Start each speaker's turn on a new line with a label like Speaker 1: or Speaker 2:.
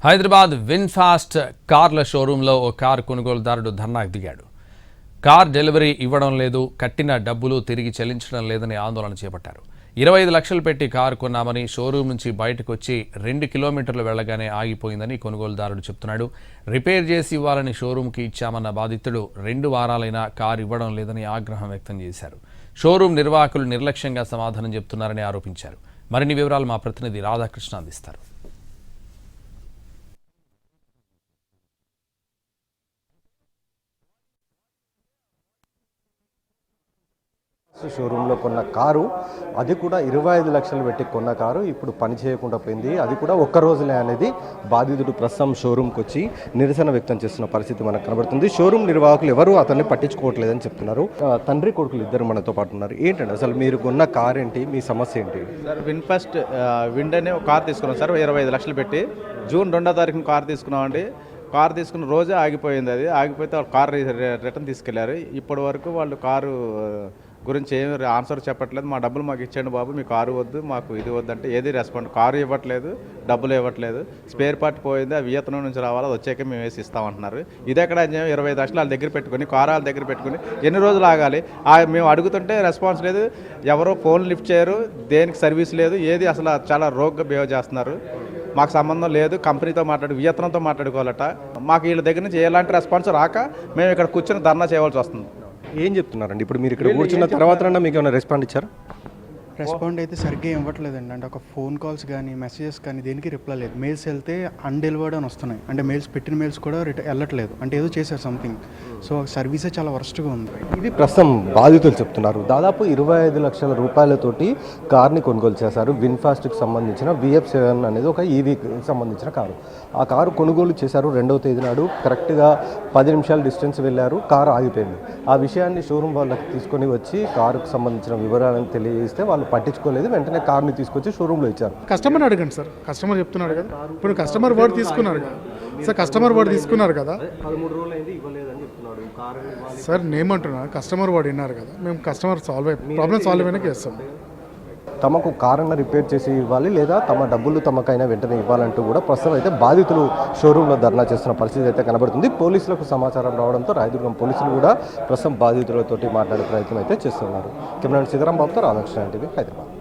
Speaker 1: Hyderabad VinFast కార్ల షోరూంలో ఓ car కొనుగోలుదారుడు ధర్నాకు దిగాడు. కార్ డెలివరీ ఇవ్వడం లేదు, కట్టిన డబ్బులు తిరిగి చెల్లించడం లేదని ఆందోళన చేపట్టారు. 25 లక్షలు పెట్టి కారు కొన్నామని షోరూం నుంచి బయటకు వచ్చి 2 కిలోమీటర్లు వెళ్లగానే ఆగిపోయిందని కొనుగోలుదారుడు చెప్తున్నాడు. రిపేర్ చేసి ఇవ్వాలని షోరూంకి ఇచ్చామన్న బాధితుడు 2 వారాలైనా కారు ఇవ్వడం లేదని ఆగ్రహం వ్యక్తం చేశారు. షోరూం నిర్వాహకులు నిర్లక్ష్యంగా సమాధానం చెప్తున్నారని ఆరోపించారు. మరిన్ని వివరాలు మా ప్రతినిధి రాధాకృష్ణ అందిస్తారు.
Speaker 2: షోరూంలో కొన్న కారు, అది కూడా 25 లక్షలు పెట్టి కొన్న కారు ఇప్పుడు పని చేయకుండా పోయింది. అది కూడా ఒక్క రోజులే అనేది బాధితుడు ప్రస్తుతం షోరూంకి వచ్చి నిరసన వ్యక్తం చేస్తున్న పరిస్థితి మనకు కనబడుతుంది. షోరూం నిర్వాహకులు ఎవరు అతన్ని పట్టించుకోవట్లేదని చెప్తున్నారు. తండ్రి కొడుకులు ఇద్దరు మనతో పాటు ఉన్నారు. ఏంటండి అసలు మీరు కొన్న కార్ ఏంటి, మీ సమస్య ఏంటి?
Speaker 3: సార్, విన్ఫాస్ట్ విండ్ అనే ఒక కార్ తీసుకున్నాం సార్. 25 లక్షలు పెట్టి జూన్ 2వ తారీఖున కార్ తీసుకున్నామండి. కారు తీసుకున్న రోజే ఆగిపోయింది. అది ఆగిపోతే వాళ్ళు కారు రిటర్న్ తీసుకెళ్లారు. ఇప్పటి వరకు వాళ్ళు కారు గురించి ఏమి ఆన్సర్ చెప్పట్లేదు. మా డబ్బులు మాకు ఇచ్చేయండి బాబు, మీ కారు వద్దు, మాకు ఇది వద్దు అంటే ఏది రెస్పాండ్. కారు ఇవ్వట్లేదు, డబ్బులు ఇవ్వట్లేదు. స్పేర్ పార్ట్ పోయింది, అది వియత్నం నుంచి రావాలి, అది వచ్చాక మేము వేసి ఇస్తామంటున్నారు. ఇదెక్కడ 25 లక్షలు వాళ్ళ దగ్గర పెట్టుకుని, కారు వాళ్ళ దగ్గర పెట్టుకుని ఎన్ని రోజులు ఆగాలి? మేము అడుగుతుంటే రెస్పాన్స్ లేదు, ఎవరో ఫోన్ లిఫ్ట్ చేయరు, దేనికి సర్వీస్ లేదు, ఏది అసలు చాలా రోగ్గా బిహేవ్ చేస్తున్నారు. మాకు సంబంధం లేదు, కంపెనీతో వియత్నంతో మాట్లాడుకోవాలట. మాకు వీళ్ళ దగ్గర నుంచి ఎలాంటి రెస్పాన్స్ రాక మేము ఇక్కడ కూర్చొని ధర్నా చేయవలసి వస్తుంది.
Speaker 2: ఏం చెప్తున్నారండి ఇప్పుడు మీరు ఇక్కడ కూర్చున్న తర్వాత మీకు ఏమైనా రెస్పాండ్ ఇచ్చారా?
Speaker 4: రెస్పాండ్ అయితే సరిగ్గా ఇవ్వట్లేదండి. అంటే ఒక ఫోన్ కాల్స్ కానీ మెసేజెస్ కానీ దేనికి రిప్లై లేదు. మెయిల్స్ వెళ్తే అన్డెలివర్డ్ అని వస్తున్నాయి. అంటే మెయిల్స్ పెట్టిన మెయిల్స్ కూడా వెళ్ళట్లేదు. అంటే ఏదో చేశారు సంథింగ్. సో సర్వీసే చాలా వరస్ట్గా ఉంది.
Speaker 2: ఇది ప్రస్తుతం బాధితులు చెప్తున్నారు. దాదాపు 25 లక్షల రూపాయలతోటి కార్ని కొనుగోలు చేశారు. విన్ఫాస్ట్కి సంబంధించిన VF7 అనేది ఒక ఈవీకి సంబంధించిన కారు. ఆ కారు కొనుగోలు చేశారు 2వ తేదీ నాడు. కరెక్ట్గా 10 నిమిషాల డిస్టెన్స్ వెళ్ళారు, కారు ఆగిపోయింది. ఆ విషయాన్ని షోరూమ్ వాళ్ళకి తీసుకొని వచ్చి కారుకు సంబంధించిన వివరాలను తెలియజేస్తే వాళ్ళు పట్టించుకోలేదు. వెంటనే కార్ని తీసుకొచ్చి షోరూంలో ఇచ్చారు.
Speaker 5: కస్టమర్ అడగండి సార్, కస్టమర్ చెప్తున్నాడు కదా. ఇప్పుడు కస్టమర్ వర్డ్ తీసుకున్నారు కదా సార్, కస్టమర్ వర్డ్ తీసుకున్నారు కదా
Speaker 2: 13 రోజులు అయింది, ఇవ్వలేదని చెప్తున్నాడు.
Speaker 5: సార్ నేనేమంటున్నా, కస్టమర్ వర్డ్ విన్నారు కదా, మేము కస్టమర్ ప్రాబ్లం సాల్వ్ అయినా చేస్తాం.
Speaker 2: తమకు కారును రిపేర్ చేసి ఇవ్వాలి, లేదా తమ డబ్బులు తమకైనా వెంటనే ఇవ్వాలంటూ కూడా ప్రస్తుతం అయితే బాధితులు షోరూంలో ధర్నా చేస్తున్న పరిస్థితి అయితే కనబడుతుంది. పోలీసులకు సమాచారం రావడంతో రాయదుర్గం పోలీసులు కూడా ప్రస్తుతం బాధితులతోటి మాట్లాడే ప్రయత్నం అయితే చేస్తున్నారు. కెమెరా సీతారాం బాబుతో రామకృష్ణ టీవీ, హైదరాబాద్.